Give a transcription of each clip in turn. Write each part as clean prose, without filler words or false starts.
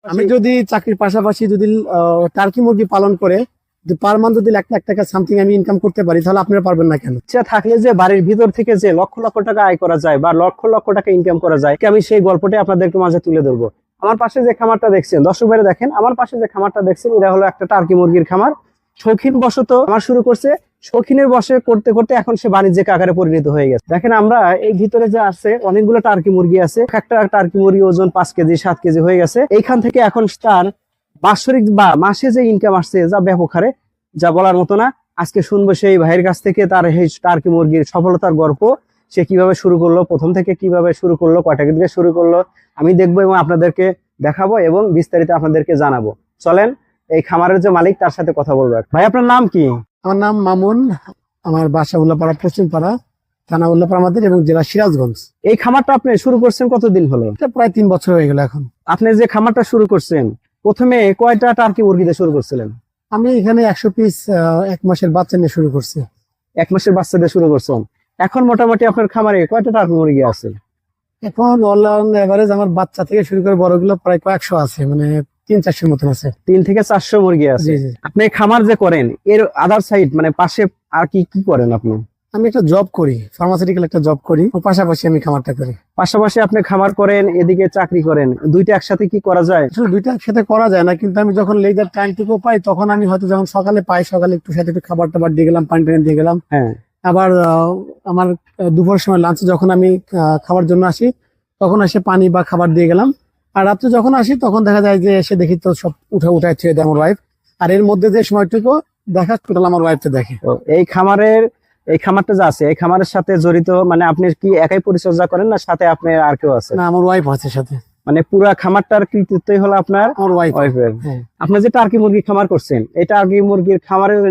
আমি যদি চাকরির পাশাপাশি যদি টার্কি মুরগি পালন করে পার মান্থ যদি 1 লাখ টাকা সামথিং আমি ইনকাম করতে পারি, তাহলে আপনারা পারবেন না কেন? ইচ্ছা থাকলে যে বাড়ির ভিতর থেকে যে লক্ষ লক্ষ টাকা আয় করা যায় বা লক্ষ লক্ষ টাকা ইনকাম করা যায়, আমি সেই গল্পটি আপনাদেরকে মাঝে তুলে ধরবো। আমার পাশে যে খামারটা দেখছেন, দর্শক ভাইরা দেখেন, আমার পাশে যে খামারটা দেখছেন, এটা হলো একটা টার্কি মুরগির খামার। শৌখিন বশত আমার শুরু করছে, শৌখিনের বসে করতে করতে এখন সে বাণিজ্যিক আকারে পরিণত হয়ে গেছে। দেখেন, আমরা এই ভিতরে যে আছে অনেকগুলো টার্কি মুরগি আছে। একটা টার্কি মুরগি ওজন 5 কেজি 7 কেজি হয়ে গেছে। এইখান থেকে এখন তার বাৎসরিক বা মাসে যে ইনকাম আসছে যা ব্যাপক হারে, যা বলার মতো না। আজকে শুনবো সেই ভাইয়ের কাছ থেকে তার এই টার্কি মুরগির সফলতার গল্প। সে কিভাবে শুরু করলো, প্রথম থেকে কিভাবে শুরু করলো, কয়টা থেকে শুরু করলো, আমি দেখবো এবং আপনাদেরকে দেখাবো এবং বিস্তারিত আপনাদেরকে জানাবো। চলেন এই খামারের যে মালিক তার সাথে কথা বলবো। ভাই, আপনার নাম কি? আমার নাম মামুন, আমার বাসা উল্লাপাড়া, পশ্চিমপাড়া, থানা উল্লাপাড়া আমাদের, এবং জেলা সিরাজগঞ্জ। এই খামারটা আপনি শুরু করছেন কতদিন হলো? এটা প্রায় 3 বছর হয়ে গেল এখন। আপনি যে খামারটা শুরু করছেন, প্রথমে কয়টা টার্কি মুরগি দিয়ে শুরু করছিলেন? আমি এখানে 100 পিস 1 মাসের বাচ্চা নিয়ে শুরু করছি। 1 মাসের বাচ্চা দিয়ে শুরু করছেন। এখন মোটামুটি আপনার খামারে কয়টা টার্কি মুরগি আছে? এখন অল অন এভারেজ আমার বাচ্চা থেকে শুরু করে বড়গুলো প্রায় কয়েকশো আছে, মানে 300-400 মতন আছে। 3 থেকে 400 মুরগি আছে। জি জি। আপনি খামার যে করেন, এর আদার সাইড মানে পাশে আর কি কি করেন আপনি? আমি একটা জব করি, ফার্মাসিউটিক্যাল একটা জব করি, ও পাশাপাশি আমি খামারটা করি। পাশাপাশি আপনি খামার করেন, এদিকে চাকরি করেন, দুইটা একসাথে কি করা যায়? আসলে দুইটা একসাথে করা যায় না, কিন্তু আমি যখন লেজার টাইমটুকু পাই তখন আমি হয়তো যখন সকালে পাই, সকালে একটু সাথে একটু খাবার টাবার দিয়ে গেলাম, পানি টানি দিয়ে গেলাম। হ্যাঁ। আবার আমার দুপুরের সময় লাঞ্চে যখন আমি খাবার জন্য আসি, তখন এসে পানি বা খাবার দিয়ে গেলাম। আর রাত্রে যখন আসি তখন দেখা যায় যে এসে দেখি তো সব উঠায় ছেড়ে দেয় আমার ওয়াইফ। আর এর মধ্যে যে সময়টুকু দেখা টোটাল আমার ওয়াইফ তো দেখে। তো এই খামারটা যে আছে, এই খামারের সাথে জড়িত মানে আপনি কি একাই পরিচর্যা করেন না সাথে আপনার আর কেউ আছে? না, আমার ওয়াইফ আছে সাথে। মানে পুরা খামারটার কৃতিত্বই হলো আপনার আমার ওয়াইফের। হ্যাঁ। আপনি যে টার্কি মুরগি খামার করছেন, এই টার্কি মুরগির খামারের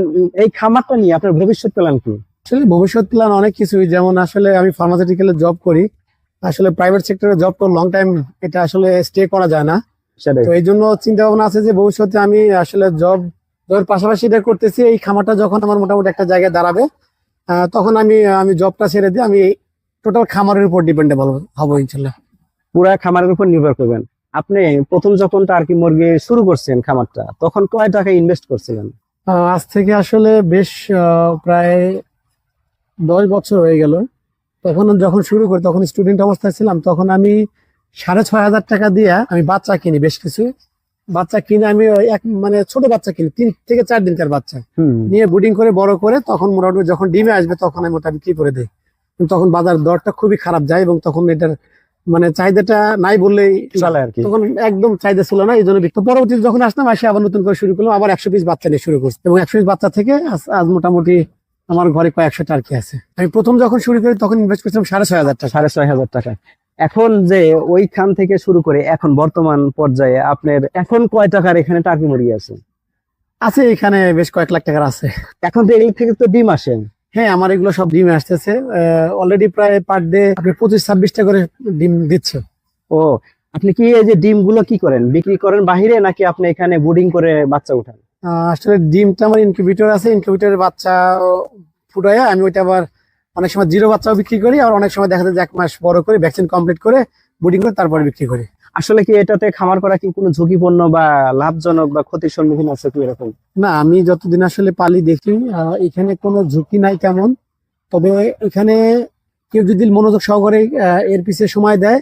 এই খামারটা নিয়ে আপনার ভবিষ্যৎ প্ল্যান কি? আসলে ভবিষ্যৎ প্ল্যান অনেক কিছুই, যেমন আসলে আমি ফার্মাসিউটিক্যালে জব করি। আসলে প্রাইভেট সেক্টরে জব করে লং টাইম এটা আসলে স্টে করা যায় না। সেটাই। তো এই জন্য চিন্তা ভাবনা আছে যে ভবিষ্যতে আমি আসলে জব পাশাপাশি এটা করতেছি। এই খামারটা যখন আমার মোটামুটি একটা জায়গায় দাঁড়াবে, তখন আমি জবটা ছেড়ে দিয়ে আমি টোটাল খামারের উপর ডিপেন্ডেবল হবো ইনশাল্লাহ। পুরা খামারের উপর নির্ভর করবেন। আপনি প্রথম যখন টার্কি মুরগি শুরু করছেন খামারটা, তখন কয় টাকা ইনভেস্ট করছিলেন? আজ থেকে আসলে বেশ প্রায় 10 বছর হয়ে গেল। তখন যখন শুরু করি তখন স্টুডেন্ট অবস্থায় ছিলাম, তখন আমি 6,500 টাকা দিয়ে আমি বাচ্চা কিনি, বেশ কিছু বাচ্চা কিনে আমি মানে ছোট বাচ্চা কিনি, 3 থেকে 4 দিনকার বাচ্চা নিয়ে ব্রিডিং করে বড় করে তখন মোটামুটি যখন ডিমে আসবে তখন আমি ওটা বিক্রি করে দিই। কিন্তু তখন বাজার দরটা খুবই খারাপ যায় এবং তখন এটার মানে চাহিদাটা নাই বললেই চলে আর কি। তখন একদম চাহিদা ছিল না, এই জন্য পরবর্তীতে যখন আসলাম আসে আবার নতুন করে শুরু করলাম, আবার 100 পিস বাচ্চা নিয়ে শুরু করছি এবং 100 পিস বাচ্চা থেকে আজ মোটামুটি আমার ঘরে কয়েকশো টার্কি আছে। আমি প্রথম যখন শুরু করি তখন ইনভেস্ট করেছিলাম 6,500 টাকা। 6,500 টাকা। এখন যে ওইখান থেকে শুরু করে এখন বর্তমান পর্যায়ে আপনার এখন কয় টাকার এখানে টার্কি মুরগি আছে? আছে এখানে বেশ কয়েক লাখ টাকার আছে। এখন তো এগুলি থেকে তো ডিম আসে। হ্যাঁ, আমার এগুলো সব ডিমে আসতেছে। অলরেডি প্রায় পার ডে আপনি 25-26টা করে ডিম দিচ্ছে। ও, আপনি কি এই যে ডিম গুলো কি করেন, বিক্রি করেন বাহিরে নাকি আপনি এখানে ব্রুডিং করে বাচ্চা উঠান? আসলে ডিমটা আমার ইনকিউবেটর আছে, ইনকিউবেটরের বাচ্চা ফুটাইয়া আমি ওইটা আবার অনেক সময় জিরো বাচ্চাও বিক্রি করি, আর অনেক সময় দেখা যায় যে 1 মাস বড় করে ভ্যাকসিন কমপ্লিট করে ব্রুডিং করে তারপরে বিক্রি করি। আসলে কি এটাতে খামার করা কি কোনো ঝুঁকিপূর্ণ বা লাভজনক বা ক্ষতির সম্মুখীন আছে কি এরকম? না, আমি যতদিন আসলে পালি দেখি এখানে কোনো ঝুঁকি নাই তেমন। তবে এখানে কেউ যদি মনোযোগ সহকারে এর পিছিয়ে সময় দেয়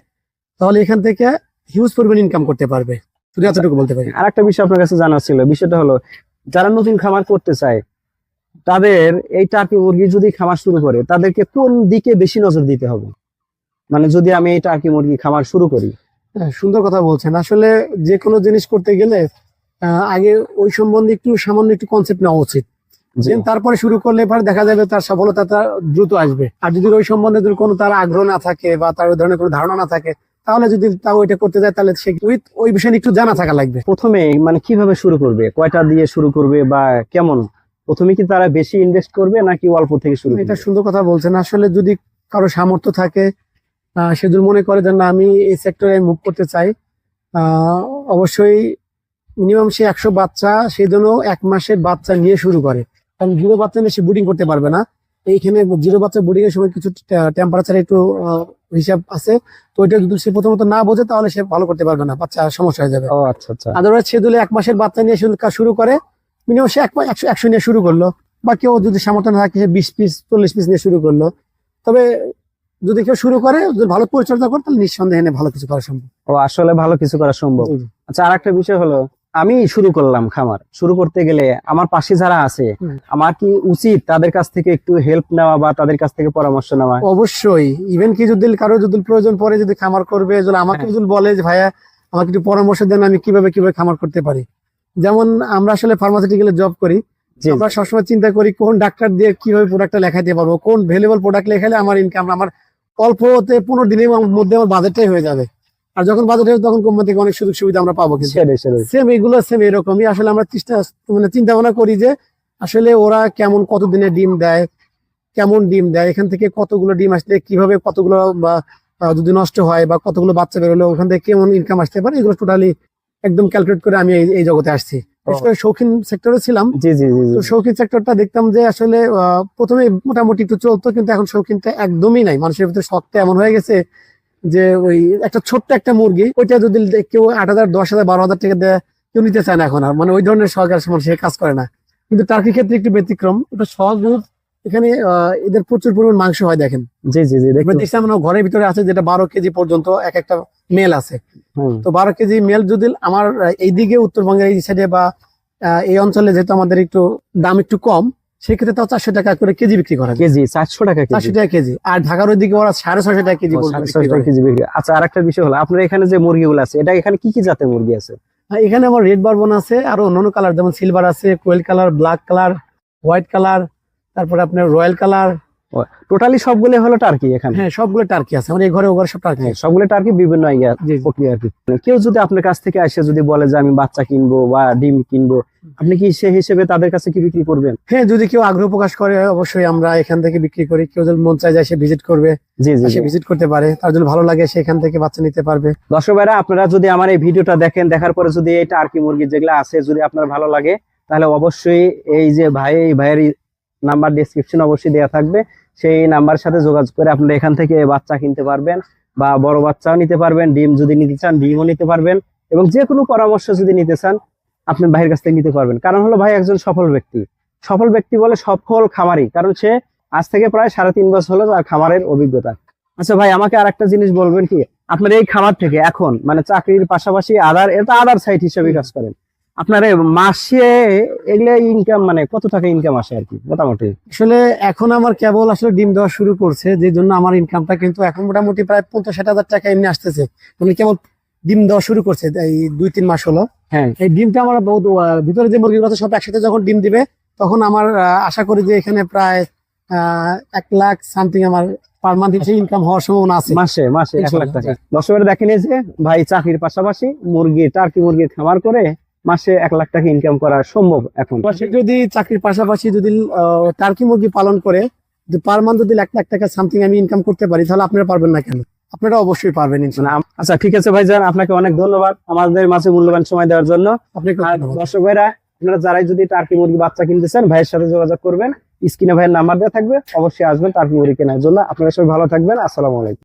তাহলে এখান থেকে হিউজ পরিমাণ ইনকাম করতে পারবে, শুধু এতটুকু বলতে পারি। আর একটা বিষয় আপনার কাছে জানা ছিল, বিষয়টা হলো যারা নতুন খামার করতে চায় তাদের এই টার্কি মুরগি যদি খামার শুরু করে তাদেরকে কোন দিকে বেশি নজর দিতে হবে? মানে যদি আমি এই টার্কি মুরগি খামার শুরু করি। হ্যাঁ, সুন্দর কথা বলছেন। আসলে যে কোনো জিনিস করতে গেলে আগে ওই সম্বন্ধে সামান্য একটু কনসেপ্ট নেওয়া উচিত, তারপরে শুরু করলে পরে দেখা যাবে তার সফলতা দ্রুত আসবে। আর যদি ওই সম্বন্ধে যদি কোনো তার আগ্রহ না থাকে বা তার ওই ধরনের কোনো ধারণা না থাকে, তাহলে যদি তাও ওইটা করতে যায় তাহলে সে ওই বিষয়ে একটু জানা থাকা লাগবে। প্রথমে মানে কিভাবে শুরু করবে, কয়টা দিয়ে শুরু করবে বা কেমন, প্রথমে কি তারা বেশি ইনভেস্ট করবে নাকি অল্প থেকে শুরু করবে? এটা সুন্দর কথা বলছেন। আসলে যদি কারো সামর্থ্য থাকে, সে যদি মনে করে যে না আমি এই সেক্টরে মুভ করতে চাই, অবশ্যই মিনিমাম সে 100 বাচ্চা সেই জন্য 1 মাসের বাচ্চা নিয়ে শুরু করে, কারণ জিরো বাচ্চা নিয়ে সে ব্রিডিং করতে পারবে না। এইখানে জিরো বাচ্চা বোর্ডিং এর সময় কিছু টেম্পারেচার একটু হিসাব আছে, তো ওইটা যদি সে প্রথমত না বোঝে তাহলে সে ভালো করতে পারবে না, বাচ্চা সমস্যা হয়ে যাবে। ও আচ্ছা আচ্ছা। আদারওয়াইজ সে যদি 1 মাসের বাচ্চা নিয়ে কাজ শুরু করে, মিনিমাম সে 100 নিয়ে শুরু করলো, বা কেউ যদি সামর্থ্য না থাকে 20 পিস 40 পিস নিয়ে শুরু করলো। তবে যদি কেউ শুরু করে, যদি ভালো পরিচর্যা করে, তাহলে নিঃসন্দেহে এনে ভালো কিছু করা সম্ভব। ও আসলে ভালো কিছু করা সম্ভব। আচ্ছা, আর একটা বিষয় হলো, আমি শুরু করলাম খামার, শুরু করতে গেলে আমার পাশে যারা আছে আমার কি উচিত তাদের কাছ থেকে একটু হেল্প নেওয়া বা তাদের কাছ থেকে পরামর্শ নেওয়া? অবশ্যই। ইভেন কি যদি কারো যদি প্রয়োজন পড়ে, যদি খামার করবে, যদি আমাকে যদি বলে যে ভাইয়া আমাকে একটু পরামর্শ দেন আমি কিভাবে খামার করতে পারি। যেমন আমরা আসলে ফার্মাসিউটিক্যালে জব করি, আমরা সবসময় চিন্তা করি কোন ডাক্তার দিয়ে কিভাবে প্রোডাক্টটা লেখাইতে পারবো, কোন ভ্যালুয়েবল প্রোডাক্ট লেখালে আমার ইনকাম আমার অল্পতে 15 দিনের মধ্যে আমার বাজেটটাই হয়ে যাবে। আর যখন বাজেট হবে তখন কোম্পানি থেকে অনেক সুযোগ সুবিধা আমরা পাবো। সেম এগুলো সেম এরকমই আসলে আমরা চিন্তা ভাবনা করি যে আসলে ওরা কেমন, কত দিনে ডিম দেয়, কেমন ডিম দেয়, এখান থেকে কতগুলো ডিম আসলে কিভাবে কতগুলো বা যদি নষ্ট হয় বা কতগুলো বাচ্চা বেরোলো ওখান থেকে কেমন ইনকাম আসতে পারে, এগুলো টোটালি একদম ক্যালকুলেট করে আমি এই জগতে আসছি। শৌখিন সেক্টরে ছিলাম, তো শৌখিন সেক্টরটা দেখতাম যে আসলে প্রথমে মোটামুটি একটু চলতো, কিন্তু এখন শৌখিনটা একদমই নাই। মানুষের ভিতরে শখটা এমন হয়ে গেছে যে ওই একটা ছোট্ট একটা মুরগি, ওইটা যদি কেউ 8,000 10,000 12,000 টাকা দেয়, কেউ নিতে চায় না এখন আর, মানে ওই ধরনের শখ আর সে কাজ করে না। কিন্তু টার্কির ক্ষেত্রে একটু ব্যতিক্রম, ওটা শখ। এখানে এদের প্রচুর পরিমাণ মাংস হয় দেখেন। দেখলাম ঘরের ভিতরে আছে যেটা 12 কেজি পর্যন্ত এক একটা মেল আছে। তো 12 কেজি মেল যদি আমার এইদিকে উত্তরবঙ্গের এই সাইডে বা এই অঞ্চলে, যেহেতু আমাদের একটু দাম একটু কম, সেক্ষেত্রে তাও 400 টাকা করে কেজি বিক্রি করা যায়। কেজি 400 টাকা? 400 টাকা কেজি। আর ঢাকার ওইদিকে ওরা 650 টাকা কেজি বিক্রি। আচ্ছা, আর একটা বিষয় হলো আপনার এখানে যে মুরগিগুলো আছে, এটা এখানে কি কি জাতের মুরগি আছে? এখানে আমার রেড বারবন আছে, আর অন্যান্য কালার যেমন সিলভার আছে, কোয়েল colour, black colour, white colour, তারপরে আপনার রয়্যাল কালার। টোটালি সবগুলো হলো টার্কি এখানে? হ্যাঁ, সবগুলো টার্কি আছে আমার এই ঘরে, ও ঘরে সব টার্কি। সবগুলো টার্কি, বিভিন্ন প্রক্রিয়া আর কি। কেউ যদি আপনার কাছ থেকে আসে যদি বলে যে আমি বাচ্চা কিনবো বা ডিম কিনবো, আপনি কি সে হিসেবে তাদের কাছে কি বিক্রি করবেন? হ্যাঁ, যদি কেউ আগ্রহ প্রকাশ করে অবশ্যই আমরা এখান থেকে বিক্রি করি। কেউ যদি মন চায় যায় সে ভিজিট করবে, সে ভিজিট করতে পারে, তার যদি ভালো লাগে সে এখান থেকে বাচ্চা নিতে পারবে। দর্শক ভাইরা, আপনারা যদি আমার এই ভিডিওটা দেখেন, দেখার পরে যদি এই টার্কি মুরগি যেগুলো আছে যদি আপনার ভালো লাগে, তাহলে অবশ্যই এই যে ভাইয়ের নাম্বার ডেসক্রিপশন অবশ্যই দেওয়া থাকবে, সেই নাম্বারের সাথে যোগাযোগ করে আপনারা এখান থেকে বাচ্চা কিনতে পারবেন বা বড় বাচ্চাও নিতে পারবেন, ডিম যদি নিতে চান ডিমও নিতে পারবেন, এবং যে কোনো পরামর্শ যদি নিতে চান আপনার ভাইয়ের কাছ থেকে নিতে পারবেন। কারণ হলো ভাই একজন সফল ব্যক্তি বলে সফল খামারি, কারণ সে আজ থেকে প্রায় 3.5 বছর হলো তার খামারের অভিজ্ঞতা। আচ্ছা ভাই, আমাকে আর একটা জিনিস বলবেন কি, আপনার এই খামার থেকে এখন মানে চাকরির পাশাপাশি আদার সাইড হিসেবে কাজ করেন, আপনার মাসে এগুলো ইনকাম মানে কত টাকা ইনকাম আসে আর কি মোটামুটি? আসলে এখন আমার কেবল আসলে ডিম দেওয়া শুরু করছে, যে জন্য আমার ইনকামটা কিন্তু এখন মোটামুটি প্রায় 50-60 হাজার টাকা এমনি আসতেছে। মানে কেবল ডিম দেওয়া শুরু করছে এই 2-3 মাস হলো। হ্যাঁ, এই ডিমটা আমার ভিতরে যে মুরগিগুলো আছে সব একসাথে যখন ডিম দিবে, তখন আমার আশা করি যে এখানে প্রায় 1 লাখ সামথিং আমার পার মান্থ ইনকাম হওয়ার সম্ভাবনা আছে। মাসে 1 লাখ টাকা। দর্শকরা দেখেন এই যে ভাই চাকরির পাশাপাশি টার্কি মুরগির খামার করে মাসে 1 লাখ টাকা ইনকাম করা সম্ভব এখন। যদি চাকরির পাশাপাশি যদি টার্কি মুরগি পালন করে পার মান্থ যদি 1 লাখ টাকা সামথিং আমি ইনকাম করতে পারি, তাহলে আপনারা পারবেন না কেন? আপনারা অবশ্যই পারবেন ইনশাআল্লাহ। আচ্ছা ঠিক আছে ভাইজান, আপনাকে অনেক ধন্যবাদ আমাদের মাঝে মূল্যবান সময় দেওয়ার জন্য। দর্শক ভাইরা, আপনারা যারাই যদি টার্কি মুরগি বাচ্চা কিনতে চান ভাইয়ের সাথে যোগাযোগ করবেন, স্ক্রিনে ভাইয়ের নাম্বার দেওয়া থাকবে, অবশ্যই আসবেন টার্কি মুরগি কেনার জন্য। আপনারা সবাই ভালো থাকবেন, আসসালামু আলাইকুম।